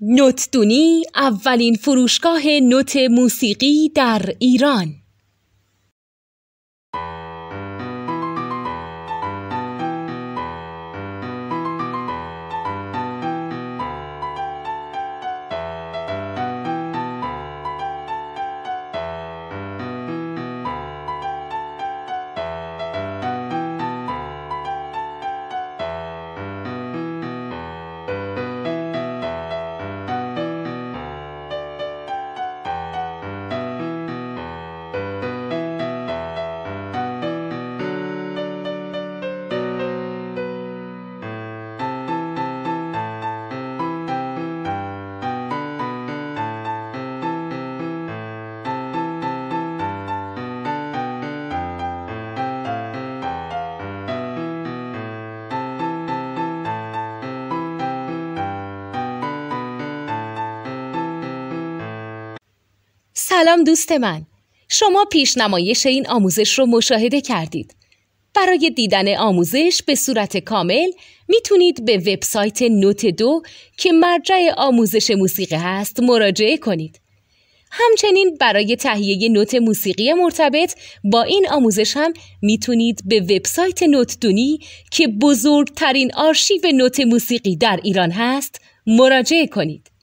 نوتدونی اولین فروشگاه نوت موسیقی در ایران. سلام دوست من، شما پیشنمایش این آموزش رو مشاهده کردید. برای دیدن آموزش به صورت کامل میتونید به وبسایت نوت 2 که مرجع آموزش موسیقی هست مراجعه کنید. همچنین برای تهیه نوت موسیقی مرتبط با این آموزش هم میتونید به وبسایت نوتدونی که بزرگترین آرشیو نوت موسیقی در ایران هست مراجعه کنید.